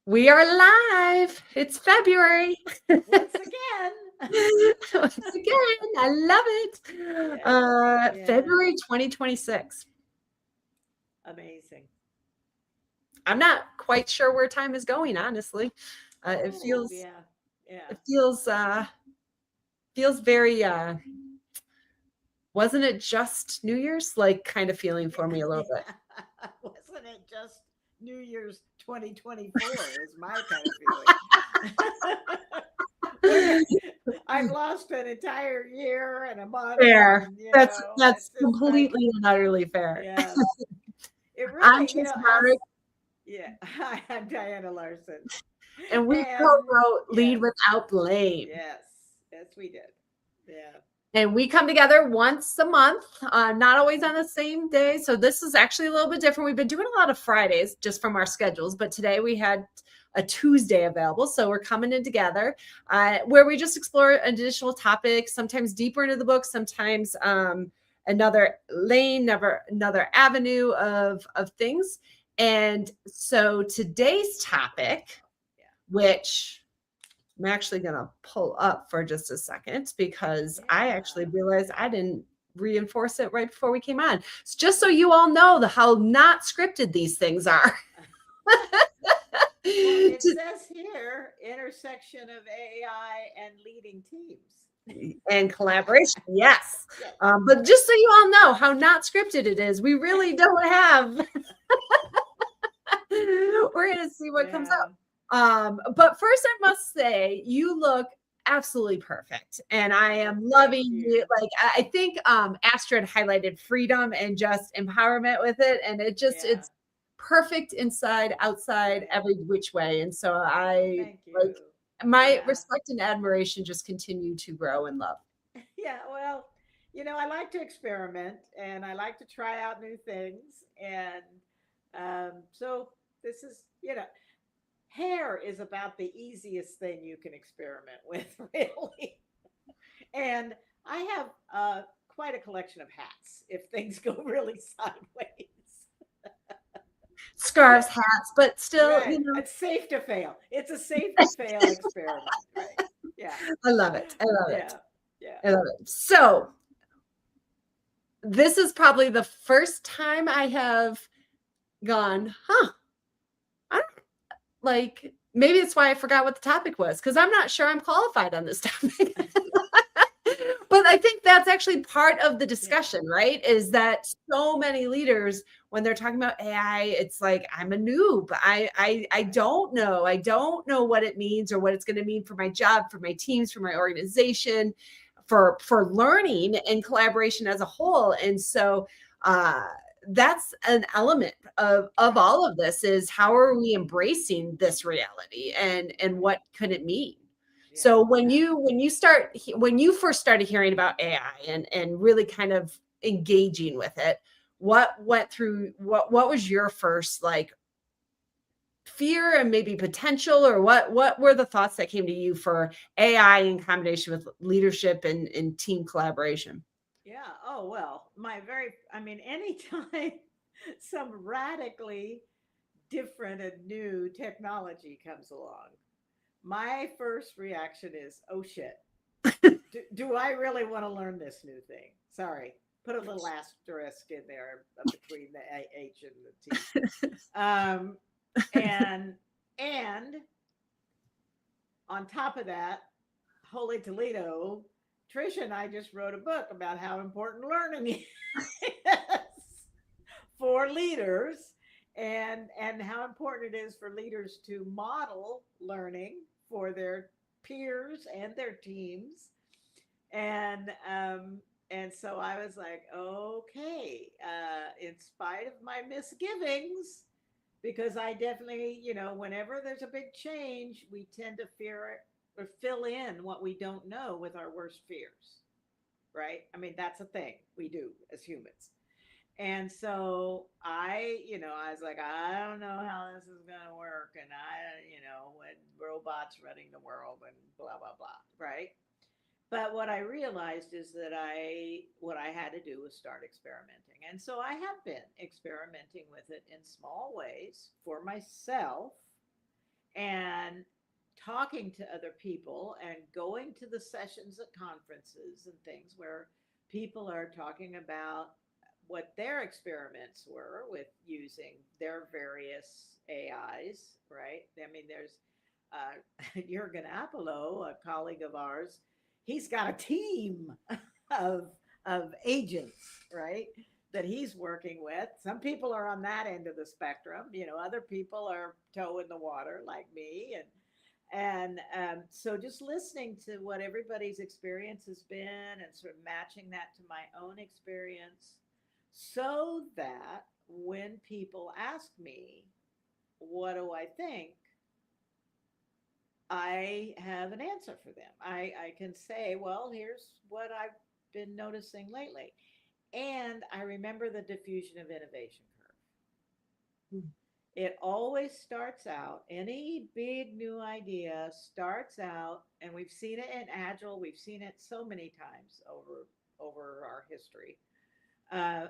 We are live. It's February. Once again. Once again, I love it. Yeah. February 2026. Amazing. I'm not quite sure where time is going, honestly. It Oh, feels yeah. Yeah. it feels feels very wasn't it just New Year's? Like kind of feeling for me a little bit. Yeah. Wasn't it just New Year's 2024 is my kind of feeling. Where I've lost an entire year and a month Fair. and That's it's just like, completely and utterly fair. yeah. It I'm really, Tricia as Broderick, yeah, hi, I'm Diana Larson. and we And co-wrote Lead yes, Without Blame. yes, yes, we did. Yeah. And we come together once a month, not always on the same day. So this is actually a little bit different. We've been doing a lot of Fridays just from our schedules, but today we had a Tuesday available. So we're coming in together where we just explore additional topics, sometimes deeper into the book, sometimes another lane, never another avenue of things. And so today's topic, Yeah. which I'm actually going to pull up for just a second because I actually Yeah. realized I didn't reinforce it right before we came on. It's just so you all know how not scripted these things are. Well, it says here intersection of AI and leading teams. And collaboration, yes. Yes. But just so you all know how not scripted it is, we really don't have. We're going to see what comes Yeah. up. But first, I must say, you look absolutely perfect, and I Oh, am thank loving you. you. Like I think Astrid highlighted freedom and just empowerment with it, and Yeah. it's perfect inside, outside, Right. every which way. And so Oh, I thank like you. my Yeah. respect and admiration just continue to grow and love. Yeah. Well, I like to experiment and I like to try out new things. And so this is, hair is about the easiest thing you can experiment with, really. And I have quite a collection of hats if things go really sideways. Scarves, hats, but still, Right. It's safe to fail. It's a safe to fail experiment. Right. Yeah. I love it. I love it. Yeah. Yeah. I love it. So this is probably the first time I have gone, huh? I don't like maybe it's why I forgot what the topic was because I'm not sure I'm qualified on this topic. But I think that's actually part of the Yeah. discussion, right? Is that so many leaders, when they're talking about AI, it's like I'm a noob. I Right. don't know. I don't know what it means or what it's going to mean for my job, for my teams, for my organization, for learning and collaboration as a whole. And so that's an element of Right. all of this is how Yeah. are we embracing this reality and Right. what could it mean? Yeah. So when you first started hearing about AI and really kind of engaging with it, what went through what was your first like fear and maybe potential or what were the thoughts that came to you for AI in combination with leadership and team collaboration? Yeah. Oh, well, anytime some radically different and new technology comes along, my first reaction is, oh shit, do I really want to learn this new thing? Sorry, put a little asterisk in there between the H and the T. Um, and and on top of that, Holy Toledo, Tricia and I just wrote a book about how important learning is for leaders and how important it is for leaders to model learning for their peers and their teams and so I was like, okay, in spite of my misgivings, because I definitely, whenever there's a big change, we tend to fear it or fill in what we don't know with our worst fears, right? I mean, that's a thing we do as humans. And so I was like, I don't know how this is going to work. And when robots running the world and blah, blah, blah, right? But what I realized is that what I had to do was start experimenting. And so I have been experimenting with it in small ways for myself and talking to other people and going to the sessions at conferences and things where people are talking about what their experiments were with using their various AIs, right? I mean, there's Jurgen Apollo, a colleague of ours, he's got a team of agents, right? That he's working with. Some people are on that end of the spectrum. Other people are toe in the water like me, and so just listening to what everybody's experience has been and sort of matching that to my own experience, so that when people ask me, what do I think? I have an answer for them. I can say, well, here's what I've been noticing lately. And I remember the diffusion of innovation curve. Mm. It always starts out, any big new idea starts out, and we've seen it in Agile, we've seen it so many times over our history. Uh,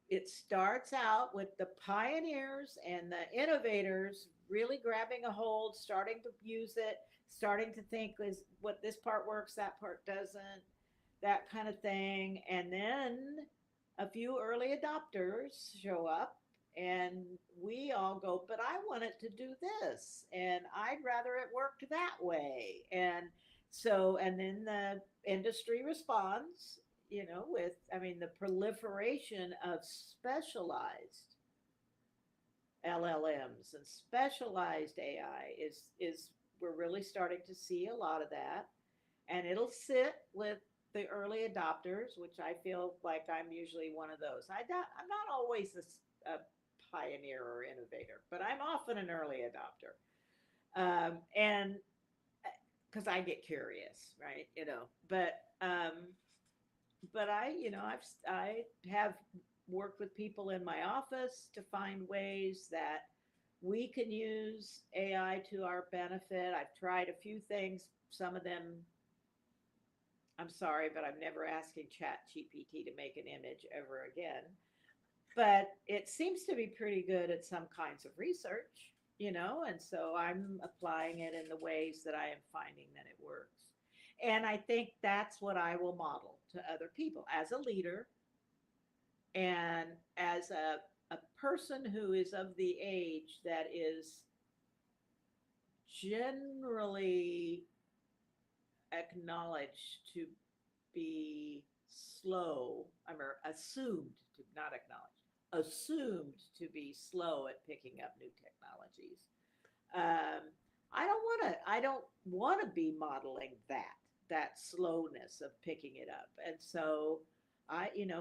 it starts out with the pioneers and the innovators really grabbing a hold, starting to use it, starting to think is what this part works, that part doesn't, that kind of thing. And then a few early adopters show up and we all go, but I want it to do this and I'd rather it worked that way. And then the industry responds, with, I mean, the proliferation of specialized LLMs and specialized AI is we're really starting to see a lot of that. And it'll sit with the early adopters, which I feel like I'm usually one of those. I'm not always a pioneer or innovator, but I'm often an early adopter. And because I get curious, right? But I have worked with people in my office to find ways that we can use AI to our benefit. I've tried a few things. Some of them, I'm sorry, but I'm never asking Chat GPT to make an image ever again. But it seems to be pretty good at some kinds of research, and so I'm applying it in the ways that I am finding that it works. And I think that's what I will model to other people as a leader and as a person who is of the age that is generally acknowledged to be slow, I'm assumed to not acknowledge, assumed to be slow at picking up new technologies. Um, I don't want to be modeling that slowness of picking it up. And so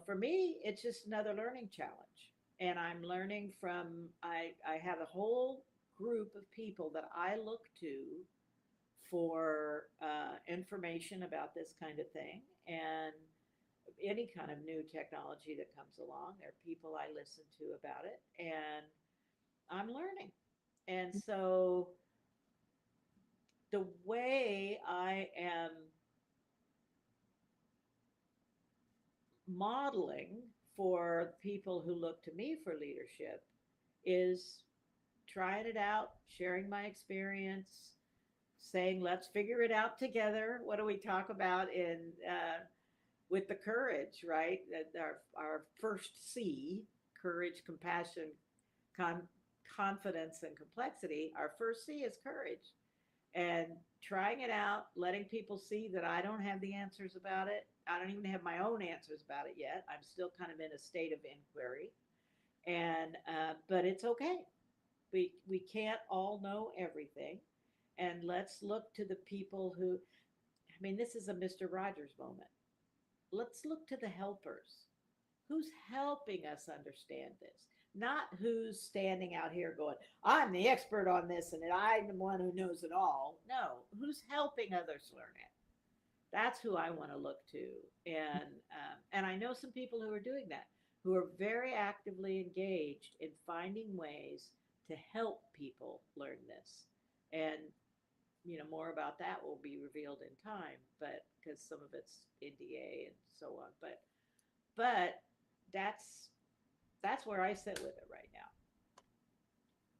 for me, it's just another learning challenge. And I'm learning from, I have a whole group of people that I look to for information about this kind of thing. And any kind of new technology that comes along, there are people I listen to about it. And I'm learning. And so the way I am modeling for people who look to me for leadership is trying it out, sharing my experience, saying, let's figure it out together. What do we talk about in with the courage, right? Our first C, courage, compassion, con- confidence, and complexity. Our first C is courage. And trying it out, letting people see that I don't have the answers about it. I don't even have my own answers about it yet. I'm still kind of in a state of inquiry, and but it's okay. We can't all know everything, and let's look to the people who. I mean, this is a Mister Rogers moment. Let's look to the helpers. Who's helping us understand this? Not who's standing out here going, I'm the expert on this and I'm the one who knows it all. No, who's helping others learn it? That's who I want to look to. And I know some people who are doing that, who are very actively engaged in finding ways to help people learn this. And more about that will be revealed in time, but because some of it's NDA and so on. But that's where I sit with it right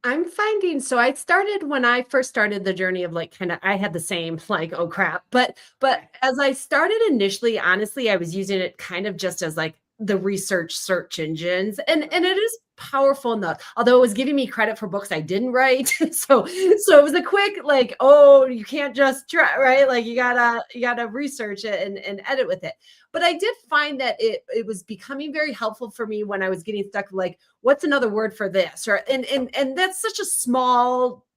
now. I'm finding so I started when I first started the journey of like kind of I had the same like oh crap but Okay. as I started initially honestly I was using it kind of just as like the research search engines and Right. it is powerful enough although it was giving me credit for books I didn't write so it was a quick like oh you can't just try right like Yeah. you gotta research it and edit with it but I did find that it was becoming very helpful for me when I was getting stuck like what's another word for this or and that's such a small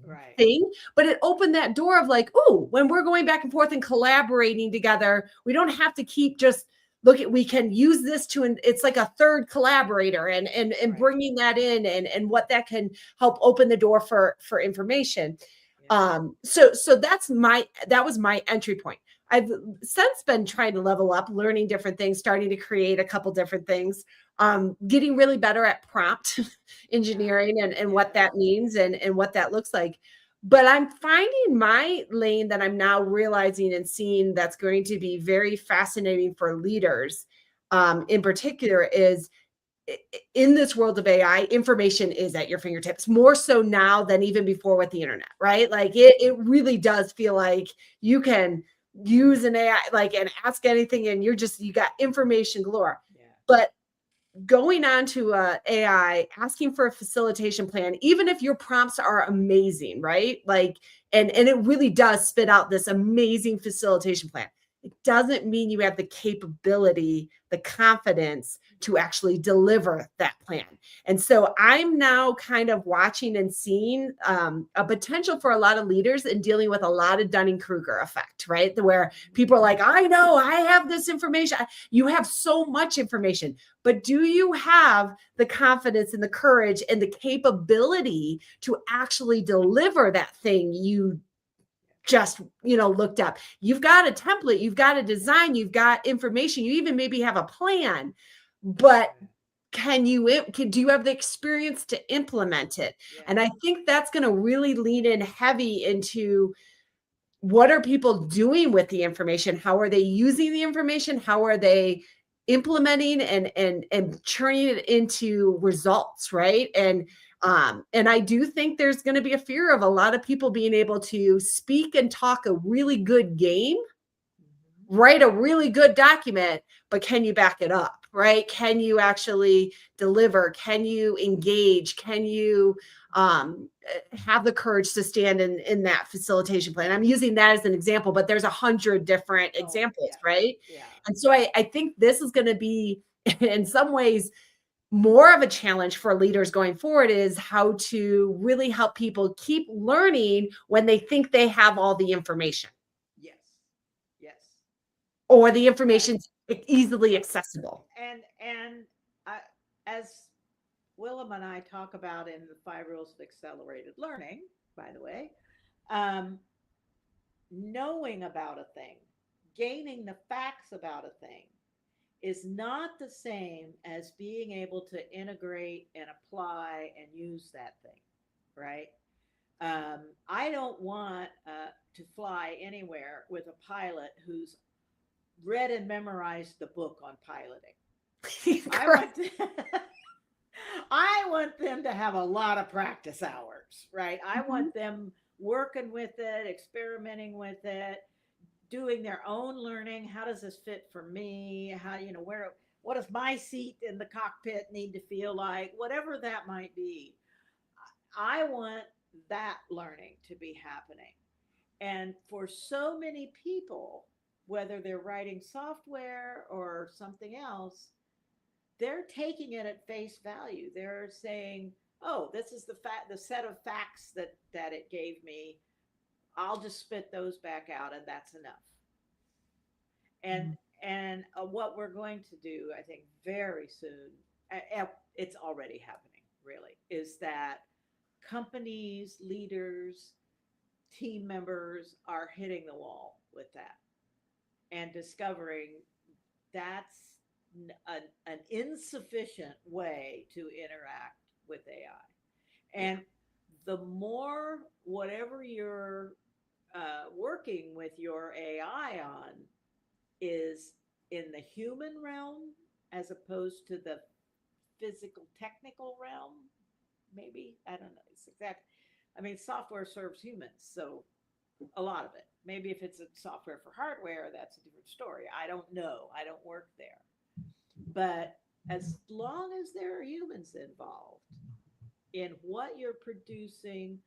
Right. thing but it opened that door of like oh when we're going back and forth and collaborating together we don't have to keep just look at we can use this to and it's like a third collaborator and Right. bringing that in and what that can help open the door for information Yeah. so that was my entry point. I've since been trying to level up, learning different things, starting to create a couple different things, getting really better at prompt Yeah. engineering and what Yes. that means and what that looks like. But I'm finding my lane that I'm now realizing and seeing that's going to be very fascinating for leaders, in particular, is in this world of AI, information is at your fingertips more so now than even before with the internet, right? Like it really does feel like you can use an AI like and ask anything and you got information galore. Yeah. But going on to AI, asking for a facilitation plan, even if your prompts are amazing, right? Like, and it really does spit out this amazing facilitation plan. It doesn't mean you have the capability, the confidence to actually deliver that plan. And so I'm now kind of watching and seeing a potential for a lot of leaders in dealing with a lot of Dunning Kruger effect, right? Where people are like, I know I have this information. You have so much information but do you have the confidence and the courage and the capability to actually deliver that thing you just looked up? You've got a template, you've got a design, you've got information, you even maybe have a plan, but Right. do you have the experience to implement it? And Yeah. I think that's going to really lean in heavy into what are people doing with the information? How are they using the information? How are they implementing and turning it into results, right? And I do think there's going to be a fear of a lot of people being able to speak and talk a really good game, Mhm. write a really good document, but can you back it up, right? Can you actually deliver? Can you engage? Can you have the courage to stand in that facilitation plan? I'm using that as an example, but there's 100 different Oh, examples, yeah. right? Yeah. And so I think this is going to be, in some ways, more of a challenge for leaders going forward is how to really help people keep learning when they think they have all the information Yes. Yes. or the Right. information's easily Right. accessible. And I, as Willem and I talk about in the five rules of accelerated learning, by the way, um, knowing about a thing, gaining the facts about a thing is not the same as being able to integrate and apply and use that thing, right? I don't want to fly anywhere with a pilot who's read and memorized the book on piloting. I Correct. want to, I want them to have a lot of practice hours, right? I Mhm. want them working with it, experimenting with it, doing their own learning. How does this fit for me? How, where, what does my seat in the cockpit need to feel like? Whatever that might be. I want that learning to be happening. And for so many people, whether they're writing software or something else, they're taking it at face value. They're saying, "Oh, this is the set of facts that it gave me. I'll just spit those back out, and that's enough." And what we're going to do, I think, very soon, it's already happening. Really, is that companies, leaders, team members are hitting the wall with that and discovering that's an insufficient way to interact with AI. Yeah. And the more whatever you're working with your AI on is in the human realm as opposed to the physical technical realm, maybe. I don't know. It's exact. I mean, software serves humans, so a lot of it. Maybe if it's a software for hardware, that's a different story. I don't know. I don't work there. But as long as there are humans involved in what you're producing,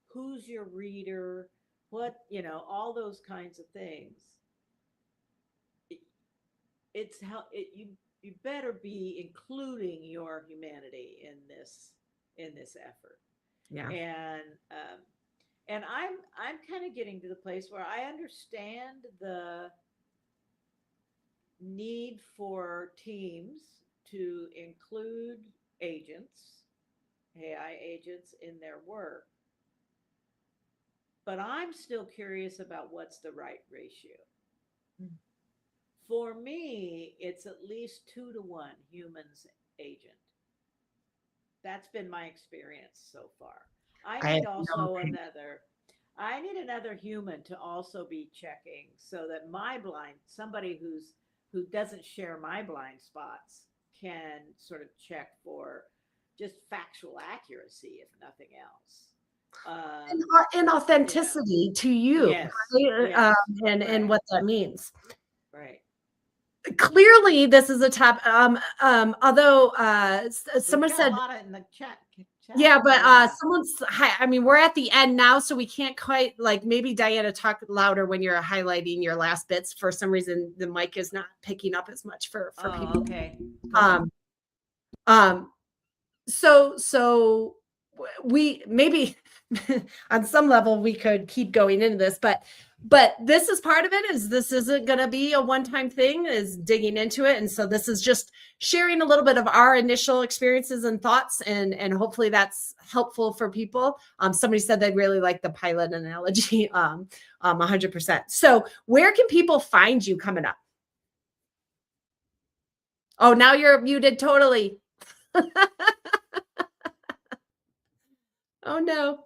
who's your reader, what, all those kinds of things, it, it's how you better be including your humanity in this effort. Yeah. And I'm kind of getting to the place where I understand the need for teams to include agents, AI agents, in their work. But I'm still curious about what's the right ratio. Mm. For me, it's at least 2 to 1 humans agent. That's been my experience so far. I I need also another I need another human to also be checking so that my blind somebody who doesn't share my blind spots can sort of check for just factual accuracy, if nothing else. and, Um, and authenticity to you, yes, right? yes, And right, what that means. right. Clearly, this is a top. Although We've someone got a said, lot in the chat. yeah, but Yeah. someone's. I mean, we're at the end now, so we can't quite like. Maybe Diana, talk louder when you're highlighting your last bits. For some reason, the mic is not picking up as much for Oh, people. okay. Go ahead. Um, um, so we maybe on some level we could keep going into this, but this is part of it. Is this isn't going to be a one-time thing, is digging into it. And so this is just sharing a little bit of our initial experiences and thoughts, and hopefully that's helpful for people. Somebody said they really like the pilot analogy. 100%. So where can people find you coming up? Oh, now you're muted totally. Oh no.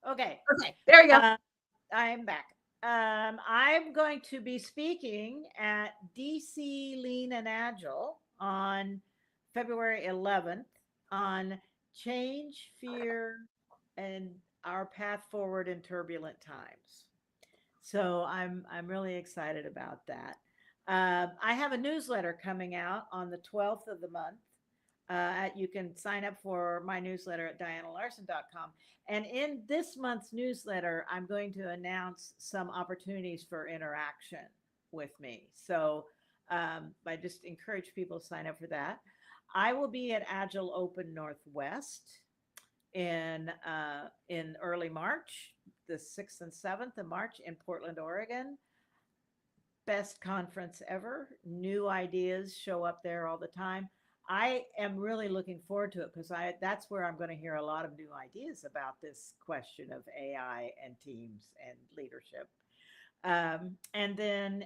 Okay. Okay, there you go. I'm back. I'm going to be speaking at DC Lean and Agile on February 11th on change, fear, and our path forward in turbulent times. So I'm really excited about that. I have a newsletter coming out on the 12th of the month. You can sign up for my newsletter at dianalarsen.com. And in this month's newsletter, I'm going to announce some opportunities for interaction with me. So I just encourage people to sign up for that. I will be at Agile Open Northwest in early March, the 6th and 7th of March in Portland, Oregon. Best conference ever. New ideas show up there all the time. I am really looking forward to it because that's where I'm going to hear a lot of new ideas about this question of AI and teams and leadership. And then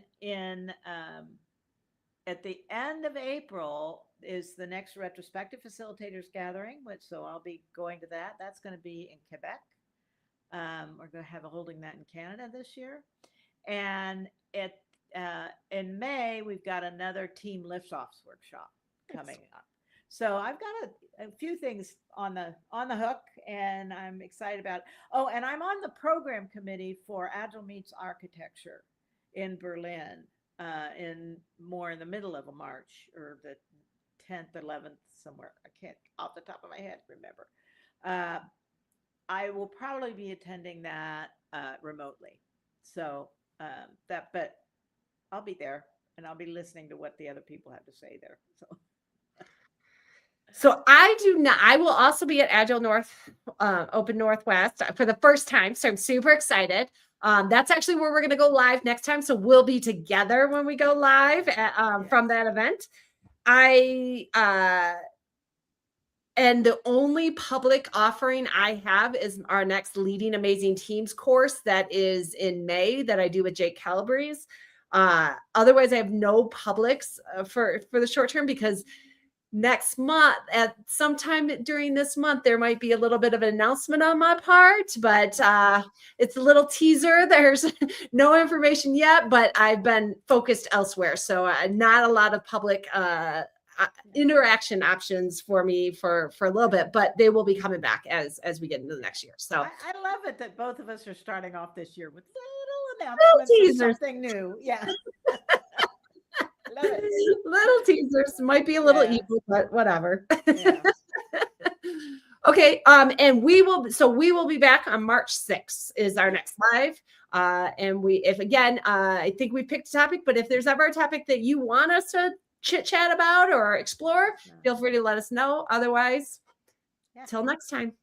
at the end of April is the next retrospective facilitators gathering, so I'll be going to that. That's going to be in Quebec. We're going to have a holding that in Canada this year. And in May, we've got another team liftoffs workshop coming up. So I've got a few things on the hook, and I'm excited about it. Oh, and I'm on the program committee for Agile Meets Architecture in Berlin in the middle of March, or the 10th, 11th, somewhere. I can't off the top of my head remember. I will probably be attending that remotely. So but I'll be there, and I'll be listening to what the other people have to say there. So I will also be at Agile Open Northwest for the first time. So I'm super excited. That's actually where we're going to go live next time. So we'll be together when we go live from that event. And the only public offering I have is our next Leading Amazing Teams course that is in May that I do with Jake Calabrese. Otherwise, I have no publics for the short term, because next month, at sometime during this month, there might be a little bit of an announcement on my part, but it's a little teaser. There's no information yet, but I've been focused elsewhere. So not a lot of public interaction options for me for a little bit, but they will be coming back as we get into the next year. So I love it that both of us are starting off this year with little little announcements of teasers. something new. Yeah. Love it. Little teasers might be a little Yeah. evil, but whatever. Yeah. Okay. And we will be back on March 6th is our next live. And if again, I think we picked a topic, but if there's ever a topic that you want us to chit chat about or explore, feel free to let us know. Otherwise, till next time.